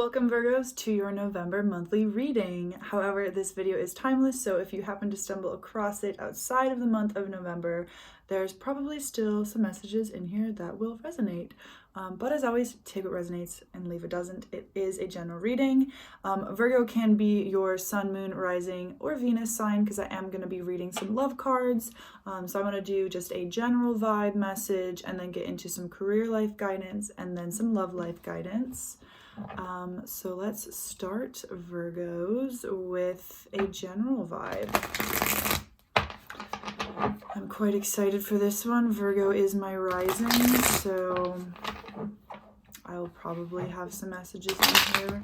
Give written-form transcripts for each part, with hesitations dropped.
Welcome Virgos to your November monthly reading. However, this video is timeless, so if you happen to stumble across it outside of the month of November, there's probably still some messages in here that will resonate. But as always, take what resonates and leave what doesn't. It is a general reading. Virgo can be your sun, moon, rising, or Venus sign because I am going to be reading some love cards. So I'm going to do just a general vibe message and then get into some career life guidance and then some love life guidance. So let's start, Virgos, with a general vibe. I'm quite excited for this one. Virgo is my rising, so I'll probably have some messages in here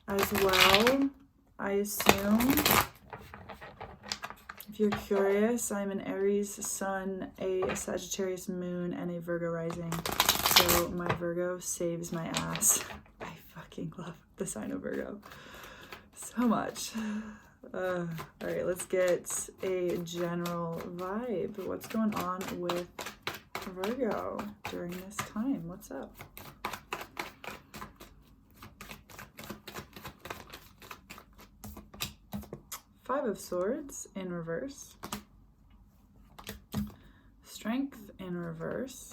as well, I assume. If you're curious, I'm an Aries sun, a Sagittarius moon, and a Virgo rising. So my Virgo saves my ass. I fucking love the sign of Virgo so much. All right, let's get a general vibe. What's going on with Virgo during this time? What's up? Five of Swords in reverse. Strength in reverse.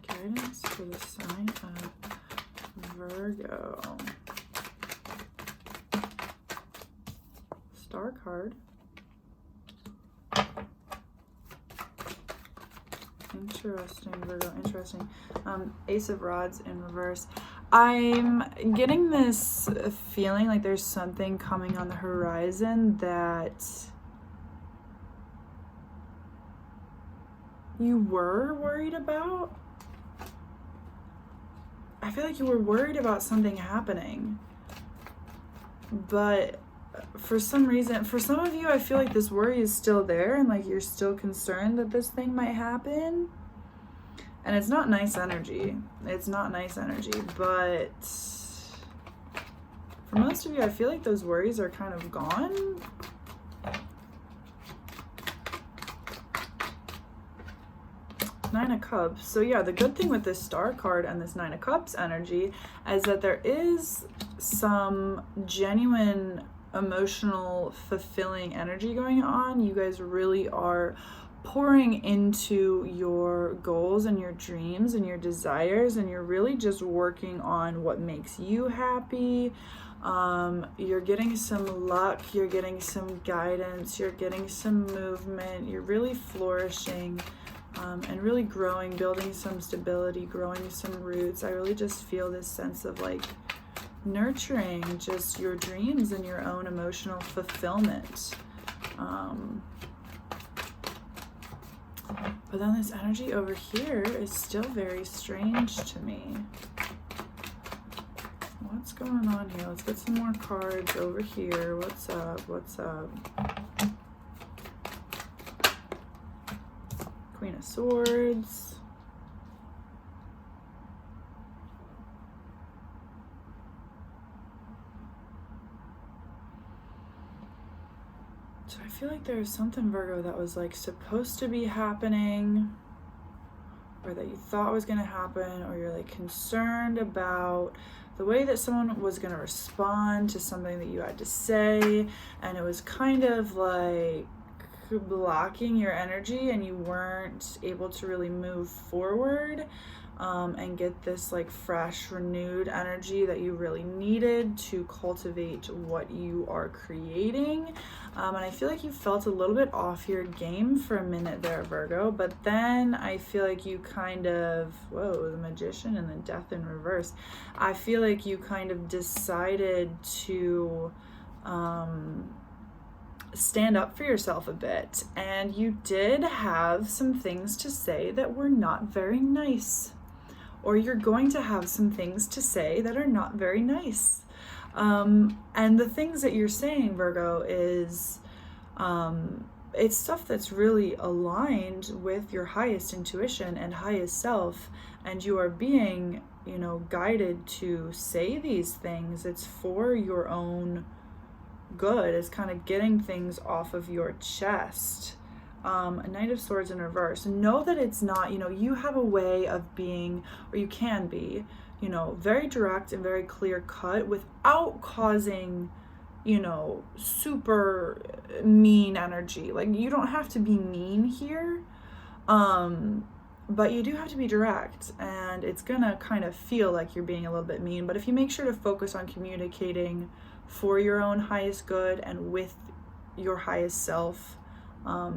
Guidance for the sign of Virgo. Star card. Interesting, Virgo, interesting. Ace of Rods in reverse. I'm getting this feeling like there's something coming on the horizon that you were worried about. I feel like you were worried about something happening, but for some reason, for some of you, I feel like this worry is still there and like you're still concerned that this thing might happen. And it's not nice energy. It's not nice energy, but for most of you, I feel like those worries are kind of gone. Nine of Cups. So yeah, the good thing with this Star card and this Nine of Cups energy is that there is some genuine emotional fulfilling energy going on. You guys really are pouring into your goals and your dreams and your desires, and you're really just working on what makes you happy. You're getting some luck, you're getting some guidance, you're getting some movement, you're really flourishing. And really growing, building some stability, growing some roots. I really just feel this sense of like nurturing just your dreams and your own emotional fulfillment. But then this energy over here is still very strange to me. What's going on here? Let's get some more cards over here. What's up? What's up? Queen of Swords. So I feel like there's something, Virgo, that was like supposed to be happening, or that you thought was going to happen, or you're like concerned about the way that someone was going to respond to something that you had to say, and it was kind of like blocking your energy and you weren't able to really move forward and get this like fresh, renewed energy that you really needed to cultivate what you are creating. And I feel like you felt a little bit off your game for a minute there, Virgo, but then I feel like you kind of, whoa, the Magician and the Death in reverse. I feel like you kind of decided to stand up for yourself a bit, and you did have some things to say that were not very nice, or you're going to have some things to say that are not very nice. And the things that you're saying, Virgo, is it's stuff that's really aligned with your highest intuition and highest self, and you are being, guided to say these things. It's for your own good, is kind of getting things off of your chest. A Knight of Swords in reverse. Know that it's not, you have a way of being, or you can be, very direct and very clear cut without causing, super mean energy. Like, you don't have to be mean here. But you do have to be direct, and it's gonna kind of feel like you're being a little bit mean. But if you make sure to focus on communicating for your own highest good and with your highest self,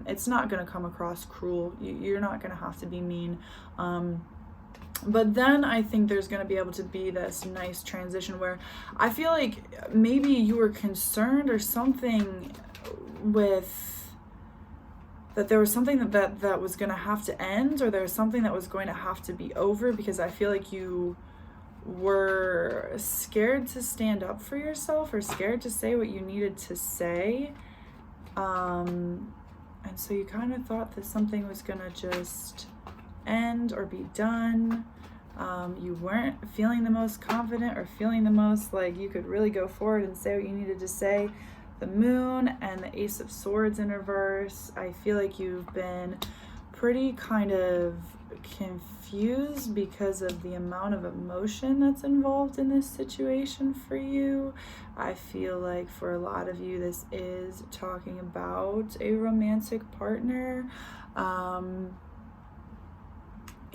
it's not gonna come across cruel. You're not gonna have to be mean. But then I think there's going to be able to be this nice transition where I feel like maybe you were concerned or something with that there was something that was going to have to end, or there was something that was going to have to be over, because I feel like you were scared to stand up for yourself or scared to say what you needed to say. And so you kind of thought that something was going to just end or be done. You weren't feeling the most confident or feeling the most like you could really go forward and say what you needed to say. The Moon and the Ace of Swords in reverse. I feel like you've been pretty kind of confused because of the amount of emotion that's involved in this situation for you. I feel like for a lot of you, this is talking about a romantic partner.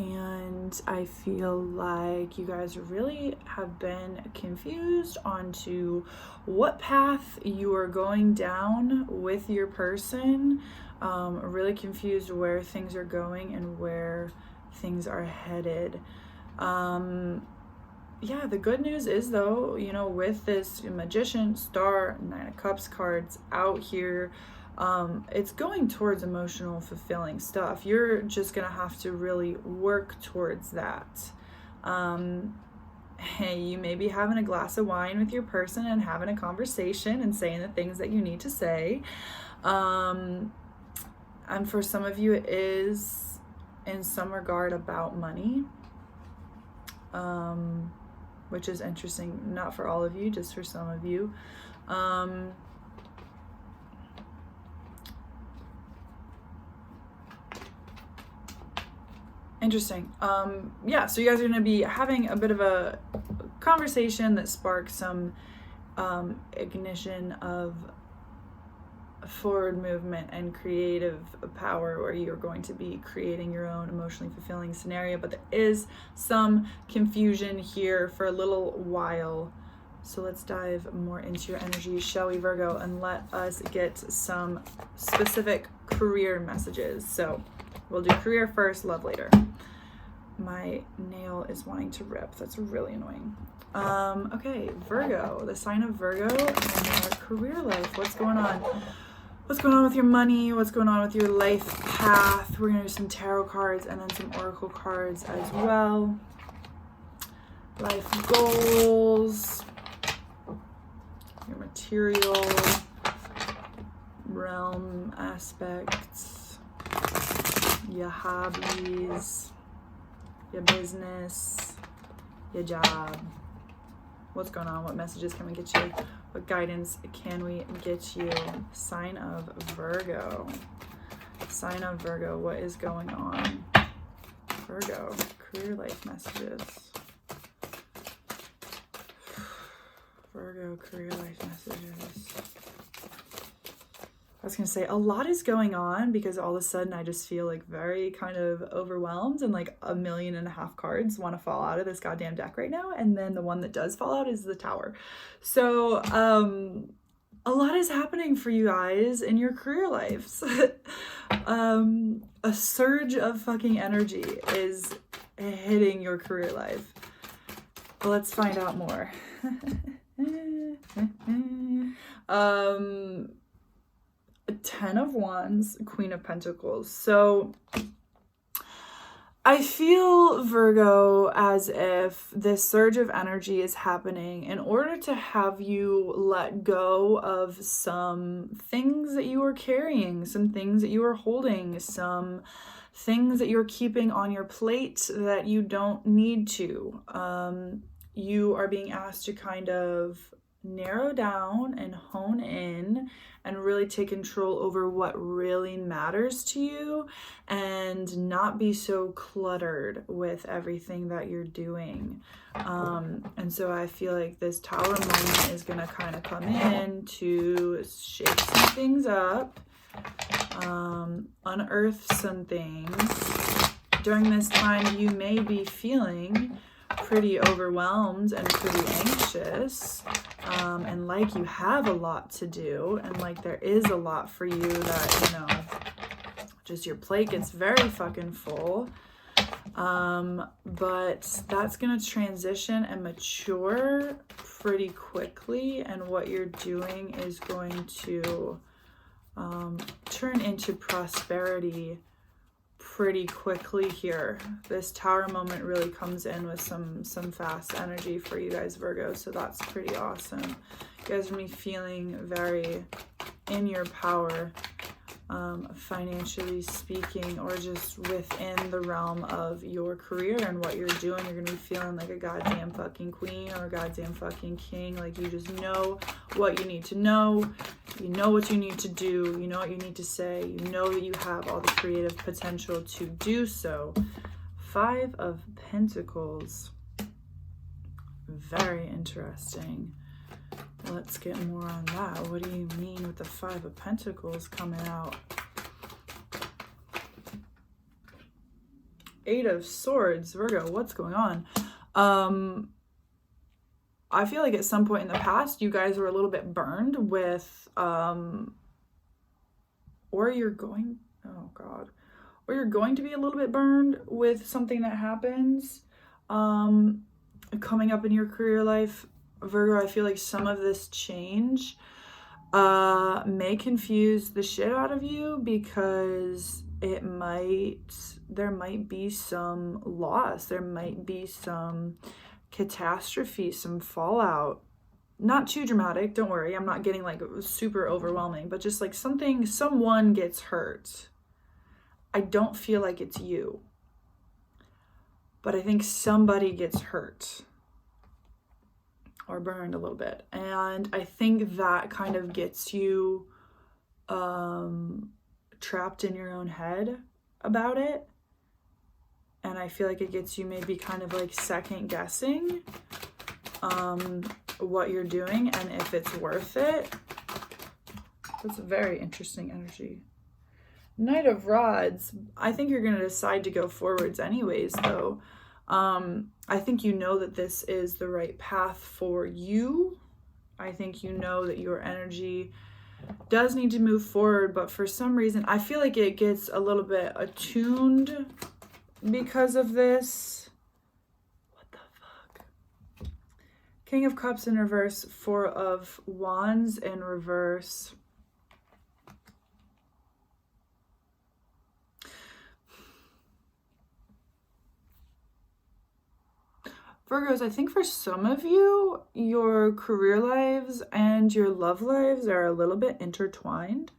And I feel like you guys really have been confused onto what path you are going down with your person. Really confused where things are going and where things are headed. Yeah, the good news is though, with this Magician, Star, Nine of Cups cards out here, it's going towards emotional fulfilling stuff. You're just gonna have to really work towards that. Hey, you may be having a glass of wine with your person and having a conversation and saying the things that you need to say. And for some of you, it is in some regard about money, which is interesting. Not for all of you, just for some of you. Interesting. Yeah, so you guys are going to be having a bit of a conversation that sparks some ignition of forward movement and creative power, where you're going to be creating your own emotionally fulfilling scenario. But there is some confusion here for a little while. So let's dive more into your energy, shall we, Virgo, and let us get some specific career messages. So we'll do career first, love later. My nail is wanting to rip. That's really annoying. Okay, Virgo, the sign of Virgo and your career life. What's going on? What's going on with your money? What's going on with your life path? We're going to do some tarot cards and then some oracle cards as well. Life goals, your material realm aspects, your hobbies, your business, your job. What's going on? What messages can we get you? What guidance can we get you? Sign of Virgo. Sign of Virgo, what is going on? Virgo, career life messages. Virgo, career life messages. I was going to say, a lot is going on because all of a sudden I just feel like very kind of overwhelmed, and like 1.5 million cards want to fall out of this goddamn deck right now. And then the one that does fall out is the Tower. So a lot is happening for you guys in your career lives. A surge of fucking energy is hitting your career life. But let's find out more. 10 of Wands, Queen of Pentacles. So I feel, Virgo, as if this surge of energy is happening in order to have you let go of some things that you are carrying, some things that you are holding, some things that you're keeping on your plate that you don't need to. You are being asked to kind of narrow down and hone in and really take control over what really matters to you and not be so cluttered with everything that you're doing. And so I feel like this Tower moment is going to kind of come in to shake some things up, unearth some things. During this time, you may be feeling pretty overwhelmed and pretty anxious, and like you have a lot to do, and like there is a lot for you that, you know, just your plate gets very fucking full. But that's gonna transition and mature pretty quickly, and what you're doing is going to turn into prosperity pretty quickly here. This Tower moment really comes in with some fast energy for you guys, Virgo, so that's pretty awesome. You guys are gonna be feeling very in your power, financially speaking, or just within the realm of your career and what you're doing. You're gonna be feeling like a goddamn fucking queen or a goddamn fucking king. Like you just know what you need to know. You know what you need to do. You know what you need to say. You know that you have all the creative potential to do so. 5 of Pentacles. Very interesting. Let's get more on that. What do you mean with the 5 of Pentacles coming out? 8 of Swords. Virgo, what's going on? I feel like at some point in the past, you guys were a little bit burned with, or you're going to be a little bit burned with something that happens coming up in your career life. Virgo, I feel like some of this change may confuse the shit out of you, because there might be some loss, there might be some catastrophe, some fallout. Not too dramatic, don't worry, I'm not getting like super overwhelming, but just like someone gets hurt. I don't feel like it's you, but I think somebody gets hurt or burned a little bit, and I think that kind of gets you trapped in your own head about it, and I feel like it gets you maybe kind of like second guessing what you're doing and if it's worth it. That's a very interesting energy. Knight of Rods. I think you're going to decide to go forwards anyways, though. I think you know that this is the right path for you. I think you know that your energy does need to move forward, but for some reason, I feel like it gets a little bit attuned because of this. What the fuck? King of Cups in reverse, 4 of Wands in reverse. Virgos, I think for some of you, your career lives and your love lives are a little bit intertwined.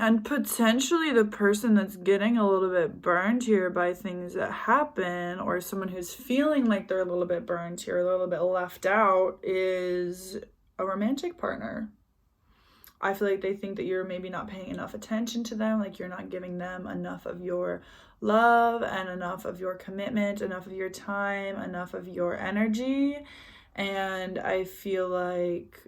And potentially the person that's getting a little bit burned here by things that happen, or someone who's feeling like they're a little bit burned here, a little bit left out, is a romantic partner. I feel like they think that you're maybe not paying enough attention to them, like you're not giving them enough of your love and enough of your commitment, enough of your time, enough of your energy. And I feel like,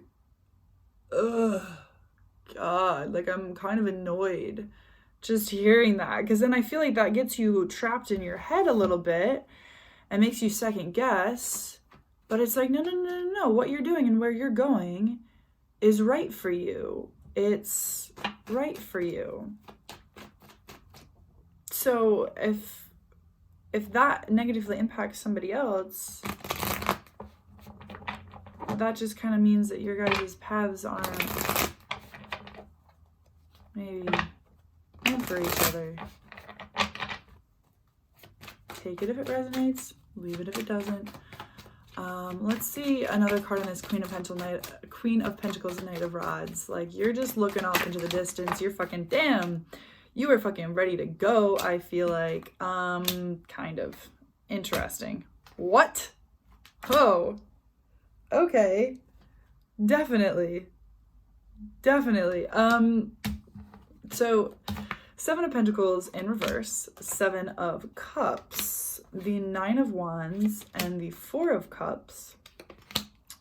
God, like I'm kind of annoyed just hearing that, because then I feel like that gets you trapped in your head a little bit and makes you second guess. But it's like, no, what you're doing and where you're going is right for you. It's right for you. So if that negatively impacts somebody else, that just kind of means that your guys' paths aren't maybe meant for each other. Take it if it resonates, leave it if it doesn't. Let's see another card on this Queen of Pentacles, Knight of Rods. Like, you're just looking off into the distance. You're fucking, damn, You are fucking ready to go, I feel like. Kind of. Interesting. What? Oh. Okay. Definitely. Definitely. So 7 of Pentacles in reverse, 7 of Cups, the 9 of Wands, and the 4 of Cups.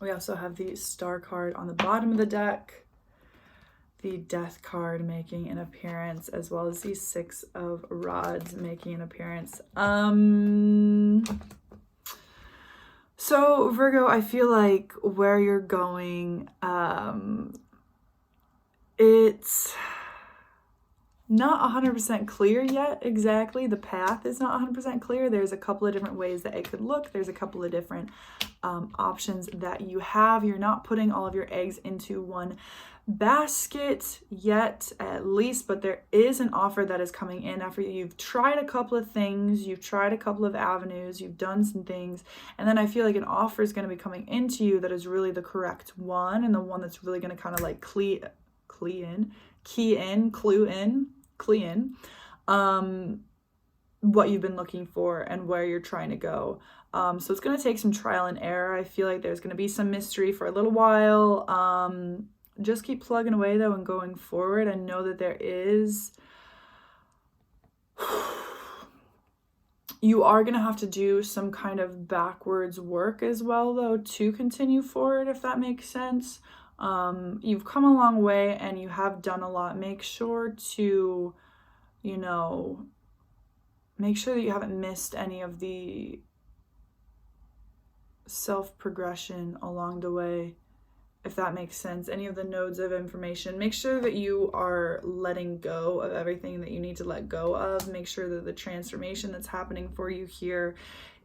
We also have the Star card on the bottom of the deck, the Death card making an appearance, as well as the 6 of Rods making an appearance. So Virgo, I feel like where you're going, it's not 100% clear yet. Exactly, the path is not 100% clear. There's a couple of different ways that it could look. There's a couple of different options that you have. You're not putting all of your eggs into one basket yet, at least, but there is an offer that is coming in after you've tried a couple of things, you've tried a couple of avenues, you've done some things, and then I feel like an offer is going to be coming into you that is really the correct one, and the one that's really going to kind of like clue in what you've been looking for and where you're trying to go. So it's going to take some trial and error. I feel like there's going to be some mystery for a little while. Just keep plugging away though and going forward, and know that there is you are going to have to do some kind of backwards work as well though to continue forward, if that makes sense. You've come a long way and you have done a lot. Make sure to, make sure that you haven't missed any of the self-progression along the way, if that makes sense. Any of the nodes of information. Make sure that you are letting go of everything that you need to let go of. Make sure that the transformation that's happening for you here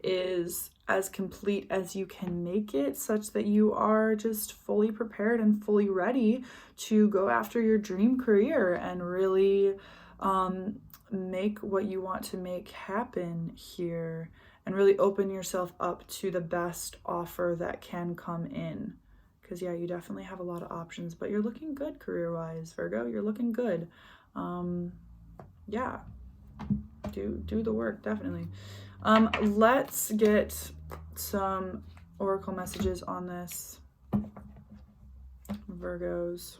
is as complete as you can make it, such that you are just fully prepared and fully ready to go after your dream career and really make what you want to make happen here, and really open yourself up to the best offer that can come in. Because yeah, you definitely have a lot of options, but you're looking good career-wise, Virgo. You're looking good. Yeah, do the work, definitely. Let's get some oracle messages on this, Virgos.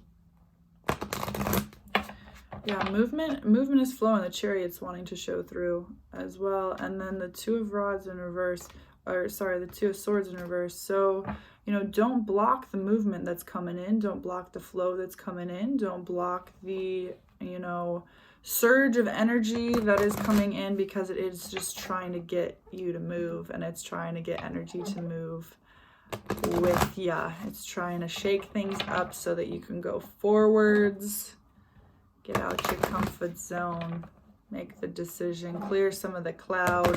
Yeah, movement is flowing. The Chariot's wanting to show through as well. And then the 2 of Rods in reverse, the 2 of Swords in reverse. So, don't block the movement that's coming in. Don't block the flow that's coming in. Don't block the, surge of energy that is coming in, because it is just trying to get you to move, and it's trying to get energy to move with ya. It's trying to shake things up so that you can go forwards, get out your comfort zone, make the decision, clear some of the cloud,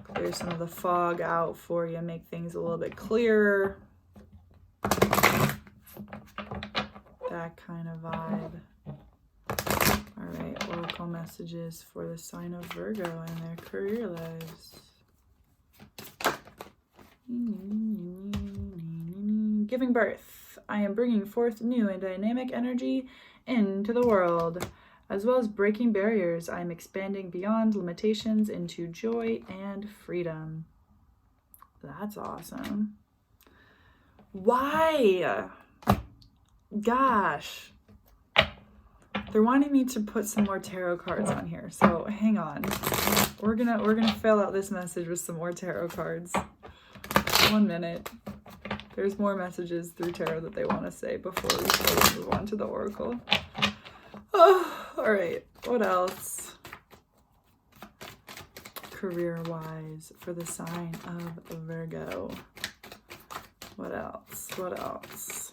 clear some of the fog out for you, make things a little bit clearer. That kind of vibe. All right, oracle messages for the sign of Virgo and their career lives. Giving birth. I am bringing forth new and dynamic energy into the world, as well as breaking barriers. I am expanding beyond limitations into joy and freedom. That's awesome. Why? Gosh. They're wanting me to put some more tarot cards on here, so hang on. We're gonna fill out this message with some more tarot cards. 1 minute. There's more messages through tarot that they want to say before we fully move on to the oracle. Oh, all right. What else? Career-wise for the sign of Virgo. What else? What else?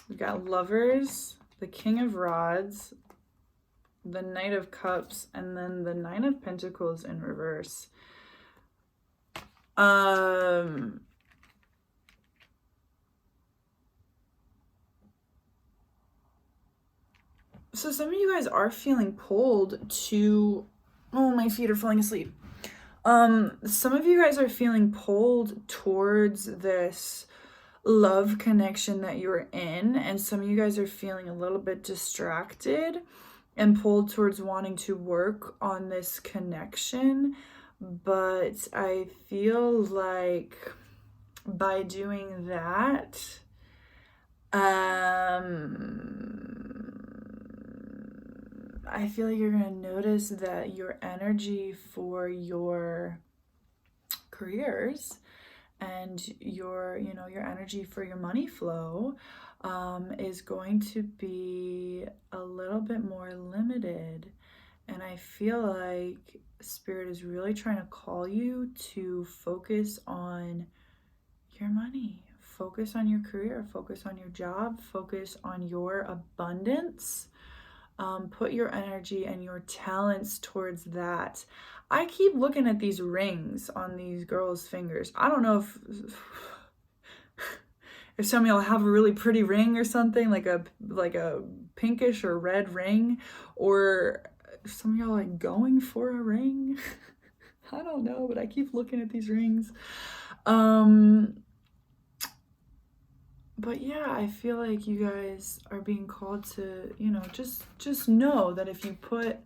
We've got Lovers, the King of Rods, the Knight of Cups, and then the 9 of Pentacles in reverse. So some of you guys are feeling pulled to, oh, my feet are falling asleep. Some of you guys are feeling pulled towards this love connection that you're in, and some of you guys are feeling a little bit distracted and pulled towards wanting to work on this connection. But I feel like by doing that, I feel like you're going to notice that your energy for your careers and your energy for your money flow is going to be a little bit more limited. And I feel like Spirit is really trying to call you to focus on your money, focus on your career, focus on your job, focus on your abundance. Put your energy and your talents towards that. I keep looking at these rings on these girls' fingers. I don't know if some of y'all have a really pretty ring or something, like a pinkish or red ring, or some of y'all like going for a ring. I don't know, but I keep looking at these rings. But yeah, I feel like you guys are being called to, just know that if you put,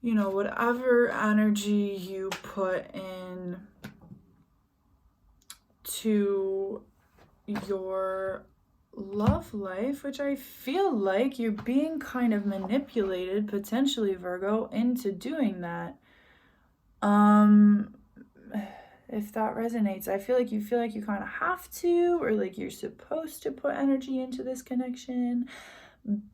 whatever energy you put in to your love life, which I feel like you're being kind of manipulated, potentially, Virgo, into doing that. If that resonates, I feel like you kind of have to, or like you're supposed to put energy into this connection,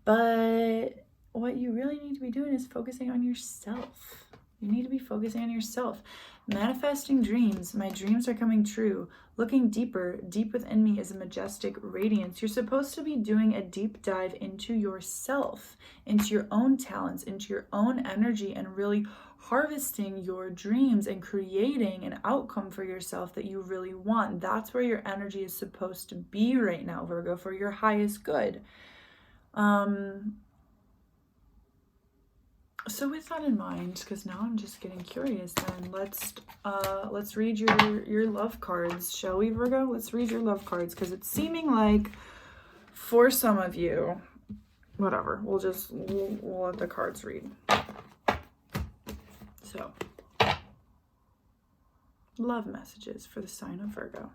but what you really need to be doing is focusing on yourself. You need to be focusing on yourself. Manifesting dreams. My dreams are coming true. Looking deeper. Deep within me is a majestic radiance. You're supposed to be doing a deep dive into yourself, into your own talents, into your own energy, and really harvesting your dreams and creating an outcome for yourself that you really want. That's where your energy is supposed to be right now, Virgo, for your highest good. So with that in mind, because now I'm just getting curious, then let's read your love cards, shall we, Virgo? Let's read your love cards, because it's seeming like for some of you, whatever, we'll let the cards read. So, love messages for the sign of Virgo.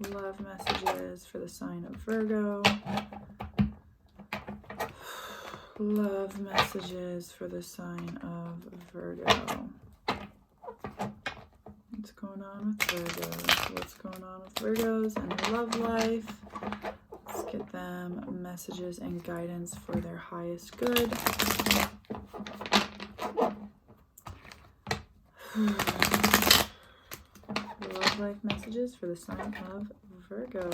Love messages for the sign of Virgo. Love messages for the sign of Virgo. What's going on with Virgos? What's going on with Virgos and their love life? Let's get them messages and guidance for their highest good. Love life messages for the sign of Virgo.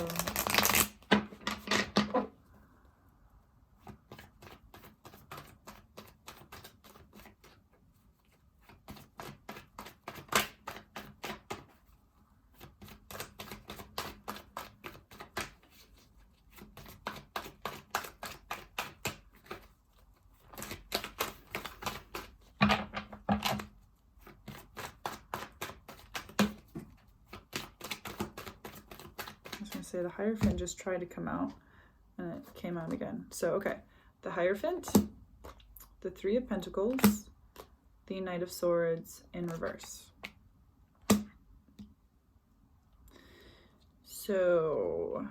The Hierophant just tried to come out and it came out again. So, okay. The Hierophant, the Three of Pentacles, the Knight of Swords in reverse. So,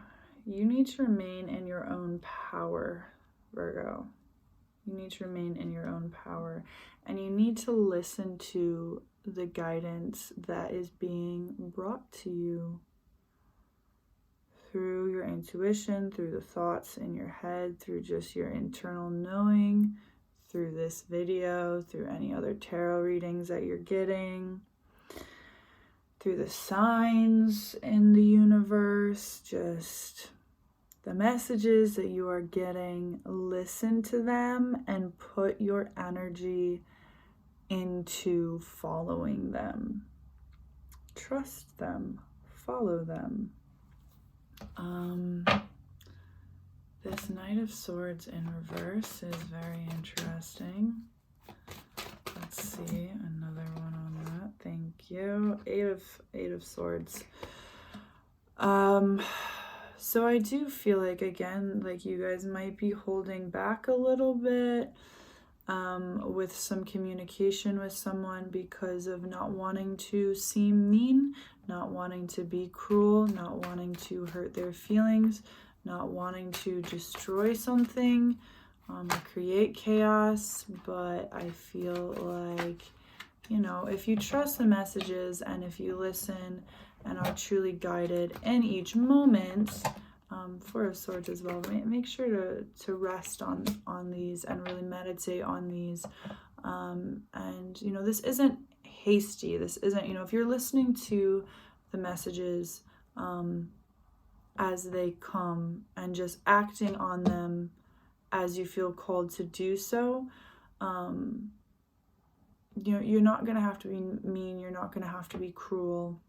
you need to remain in your own power, Virgo. You need to remain in your own power. And you need to listen to the guidance that is being brought to you through your intuition, through the thoughts in your head, through just your internal knowing, through this video, through any other tarot readings that you're getting, through the signs in the universe, just the messages that you are getting. Listen to them and put your energy into following them. Trust them. Follow them. This Knight of Swords in reverse is very interesting. Let's see, another one on that. Thank you. Eight of Swords. So I do feel like, again, like you guys might be holding back a little bit with some communication with someone because of not wanting to seem mean, not wanting to be cruel, not wanting to hurt their feelings, not wanting to destroy something, create chaos. But I feel like, you know, if you trust the messages and if you listen and are truly guided in each moment, Four of Swords as well, make sure to rest on these and really meditate on these. And, you know, this isn't hasty. This isn't, you know, if you're listening to the messages as they come and just acting on them as you feel called to do so, you know, you're not going to have to be mean. You're not going to have to be cruel.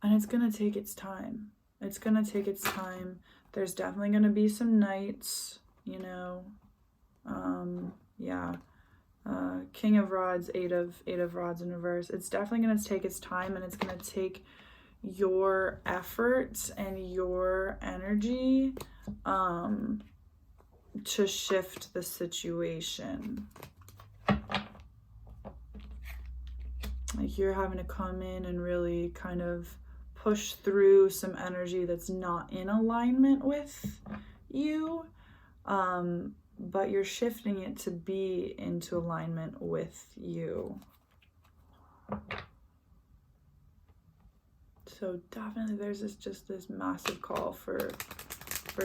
And it's going to take its time. It's going to take its time. There's definitely going to be some nights, you know. Yeah. King of Rods, eight of Rods in reverse. It's definitely going to take its time, and it's going to take your efforts and your energy to shift the situation. Like you're having to come in and really kind of push through some energy that's not in alignment with you, but you're shifting it to be into alignment with you. So definitely there's just this massive call for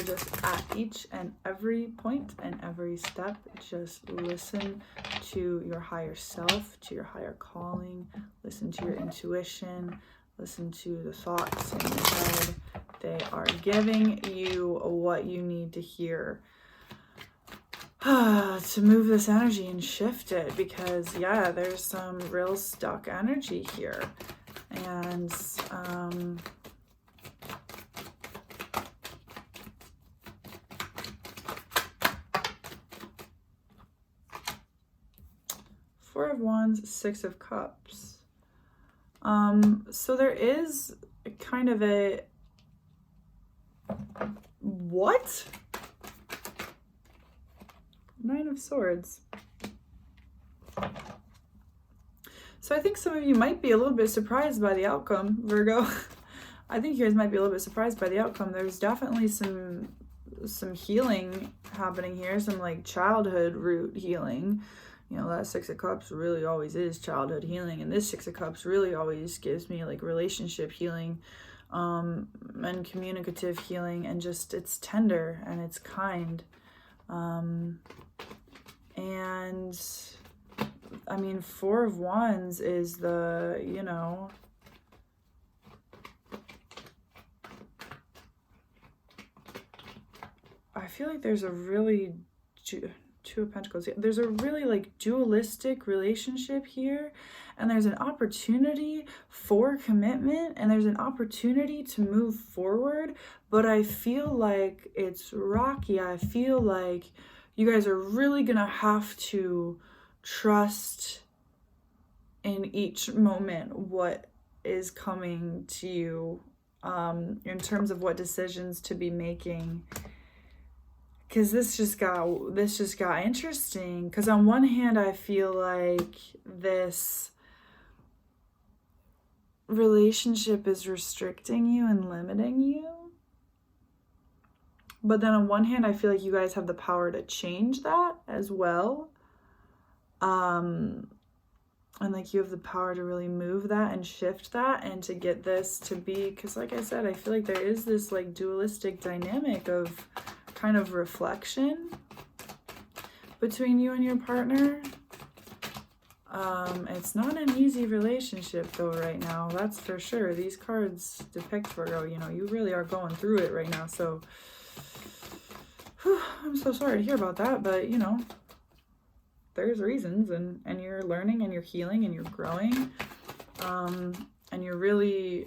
just at each and every point and every step, just listen to your higher self, to your higher calling, listen to your intuition, listen to the thoughts in your head. They are giving you what you need to hear to move this energy and shift it, because yeah, there's some real stuck energy here. And Four of Wands, Six of Cups. So there is kind of a what? Nine of Swords. So I think some of you might be a little bit surprised by the outcome, Virgo. I think you guys might be a little bit surprised by the outcome. There's definitely some healing happening here, some like childhood root healing. You know, that Six of Cups really always is childhood healing, and this Six of Cups really always gives me like relationship healing and communicative healing, and just it's tender and it's kind. And I mean, Four of Wands is the, you know, I feel like there's a really Two of Pentacles. There's a really like dualistic relationship here, and there's an opportunity for commitment, and there's an opportunity to move forward, but I feel like it's rocky. I feel like you guys are really gonna have to trust in each moment what is coming to you in terms of what decisions to be making. Because this just got interesting. Because on one hand, I feel like this relationship is restricting you and limiting you. But then on one hand, I feel like you guys have the power to change that as well. And like you have the power to really move that and shift that and to get this to be, because like I said, I feel like there is this like dualistic dynamic of kind of reflection between you and your partner. It's not an easy relationship though right now, that's for sure. These cards depict, Virgo, you know, you really are going through it right now. So I'm so sorry to hear about that, but you know, there's reasons, and you're learning and you're healing and you're growing. And you're really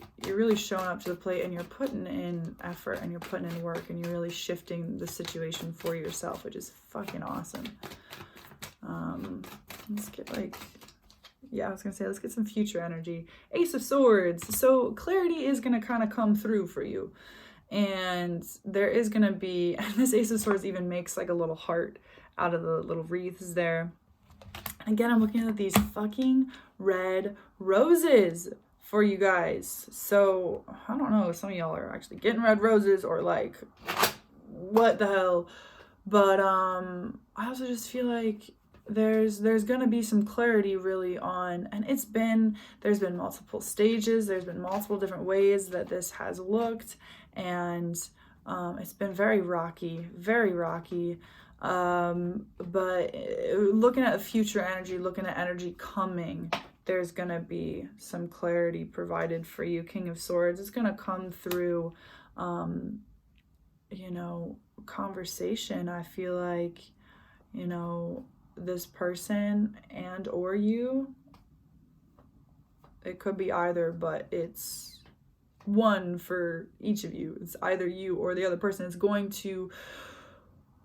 showing up to the plate, and you're putting in effort and you're putting in work, and you're really shifting the situation for yourself, which is fucking awesome. Let's get like, yeah, I was gonna say, let's get some future energy. Ace of Swords. So clarity is gonna kind of come through for you. And there is gonna be, and this Ace of Swords even makes like a little heart out of the little wreaths there. Again, I'm looking at these fucking red roses for you guys. So I don't know if some of y'all are actually getting red roses or like, what the hell. But I also just feel like there's gonna be some clarity really on, and there's been multiple stages, there's been multiple different ways that this has looked, and it's been very rocky, but looking at future energy, looking at energy coming, there's gonna be some clarity provided for you. King of Swords, it's gonna come through you know, conversation. I feel like, you know, this person and or you, it could be either, but it's one for each of you. It's either you or the other person is going to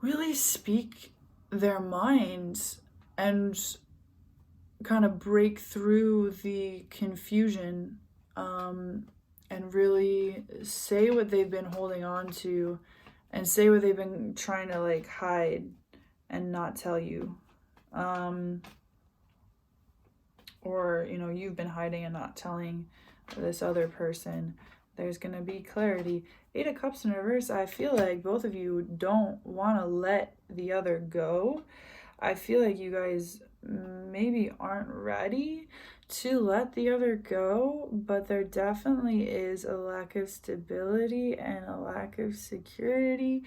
really speak their minds and kind of break through the confusion, and really say what they've been holding on to and say what they've been trying to like hide and not tell you. Or, you know, you've been hiding and not telling this other person. There's going to be clarity. 8 of Cups in reverse, I feel like both of you don't want to let the other go. I feel like you guys maybe aren't ready to let the other go, but there definitely is a lack of stability and a lack of security.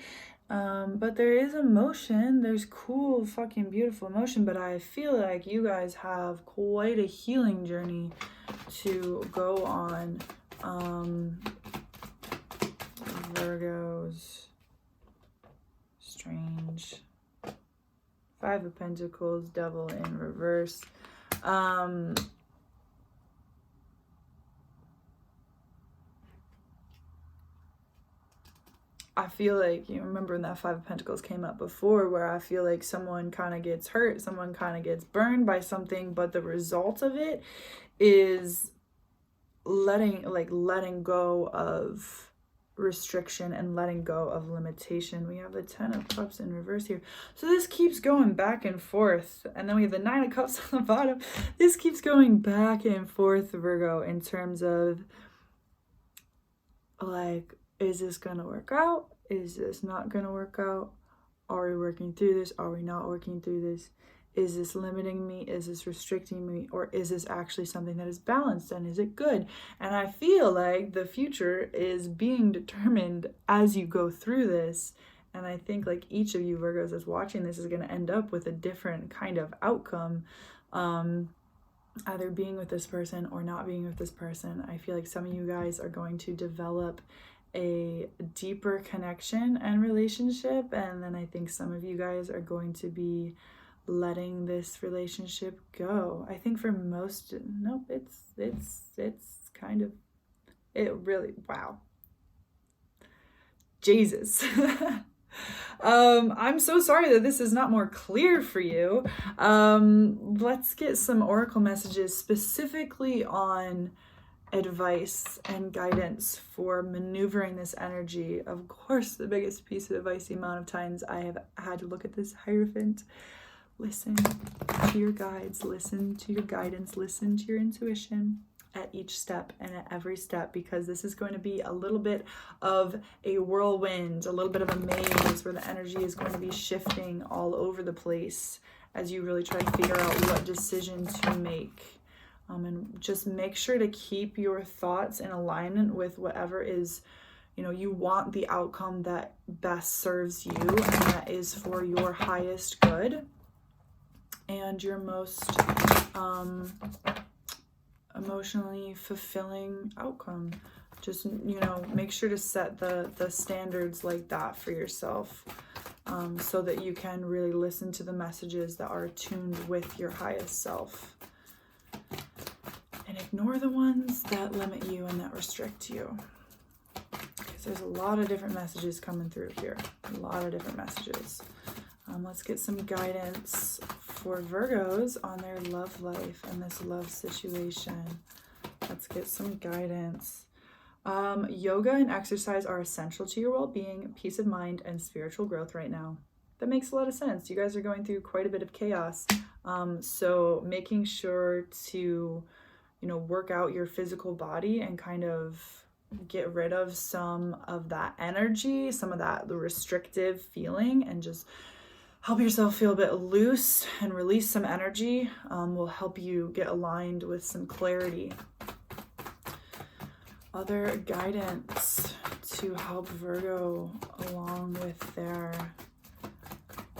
But there is emotion. There's cool, fucking beautiful emotion, but I feel like you guys have quite a healing journey to go on. Virgos. Strange. 5 of Pentacles, Devil in reverse. I feel like, you remember when that 5 of Pentacles came up before, where I feel like someone kind of gets hurt, someone kind of gets burned by something, but the result of it is letting go of restriction and letting go of limitation. We have the 10 of Cups in reverse here. So this keeps going back and forth. And then we have the 9 of Cups on the bottom. This keeps going back and forth, Virgo, in terms of like, is this going to work out? Is this not going to work out? Are we working through this? Are we not working through this? Is this limiting me? Is this restricting me? Or is this actually something that is balanced, and is it good? And I feel like the future is being determined as you go through this. And I think like each of you Virgos that's watching this is going to end up with a different kind of outcome. Either being with this person or not being with this person. I feel like some of you guys are going to develop a deeper connection and relationship, and then I think some of you guys are going to be letting this relationship go. I think for most, nope, it's kind of, it really, wow, Jesus. I'm so sorry that this is not more clear for you. Let's get some oracle messages specifically on advice and guidance for maneuvering this energy. Of course, the biggest piece of advice, the amount of times I have had to look at this Hierophant. Listen to your guides, listen to your guidance, listen to your intuition at each step and at every step, because this is going to be a little bit of a whirlwind, a little bit of a maze where the energy is going to be shifting all over the place as you really try to figure out what decision to make. And just make sure to keep your thoughts in alignment with whatever is, you know, you want the outcome that best serves you, and that is for your highest good and your most emotionally fulfilling outcome. Just, you know, make sure to set the standards like that for yourself, so that you can really listen to the messages that are tuned with your highest self. And ignore the ones that limit you and that restrict you. Because there's a lot of different messages coming through here. A lot of different messages. Let's get some guidance for Virgos on their love life and this love situation. Let's get some guidance. Yoga and exercise are essential to your well-being, peace of mind, and spiritual growth right now. That makes a lot of sense. You guys are going through quite a bit of chaos. So making sure to, work out your physical body and kind of get rid of some of that energy, some of that restrictive feeling, and just help yourself feel a bit loose and release some energy will help you get aligned with some clarity. Other guidance to help Virgo along with their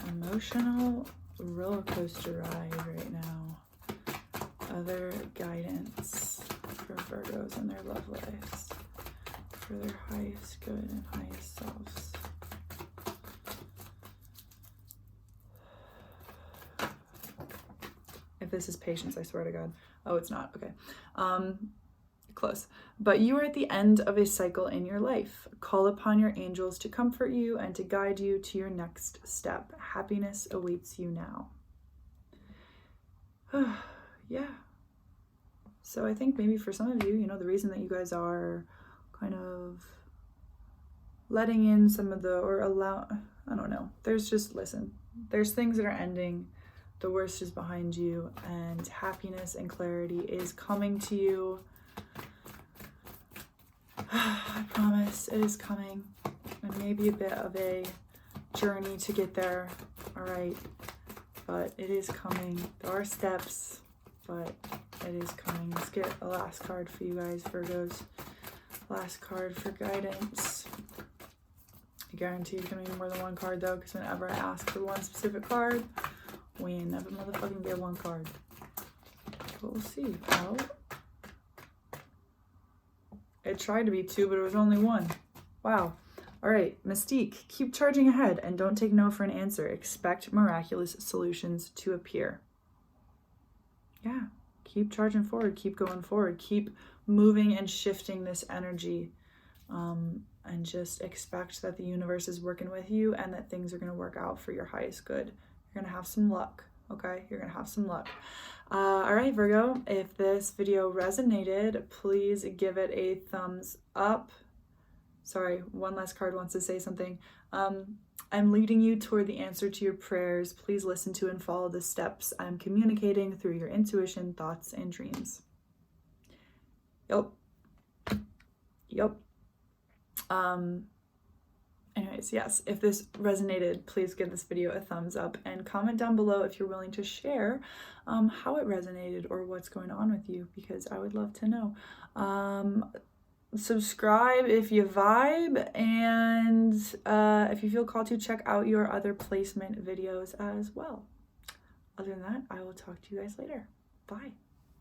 emotional roller coaster ride right now. Other guidance for Virgos in their love lives, for their highest good and highest selves. If this is patience, I swear to God. Oh, it's not. Okay. Close. But you are at the end of a cycle in your life. Call upon your angels to comfort you and to guide you to your next step. Happiness awaits you now. Yeah. So I think maybe for some of you, the reason that you guys are kind of letting in some of I don't know. There's things that are ending. The worst is behind you, and happiness and clarity is coming to you. I promise it is coming. It may be a bit of a journey to get there, all right, but it is coming. There are steps, but it is coming. Let's get a last card for you guys, Virgos. Last card for guidance. I guarantee it's going to be more than one card, though, because whenever I ask for one specific card, we ain't never motherfucking get one card. But we'll see. Oh. It tried to be two, but it was only one. Wow. All right, Mystique, keep charging ahead and don't take no for an answer. Expect miraculous solutions to appear. Yeah, keep charging forward, keep going forward, keep moving and shifting this energy, and just expect that the universe is working with you and that things are going to work out for your highest good. You're going to have some luck, okay? You're going to have some luck. All right, Virgo, if this video resonated, please give it a thumbs up. Sorry, one last card wants to say something. I'm leading you toward the answer to your prayers. Please listen to and follow the steps I'm communicating through your intuition, thoughts, and dreams. Yep. Anyways, yes, if this resonated, please give this video a thumbs up and comment down below if you're willing to share how it resonated or what's going on with you, because I would love to know. Subscribe if you vibe, and if you feel called to, check out your other placement videos as well. Other than that, I will talk to you guys later. Bye.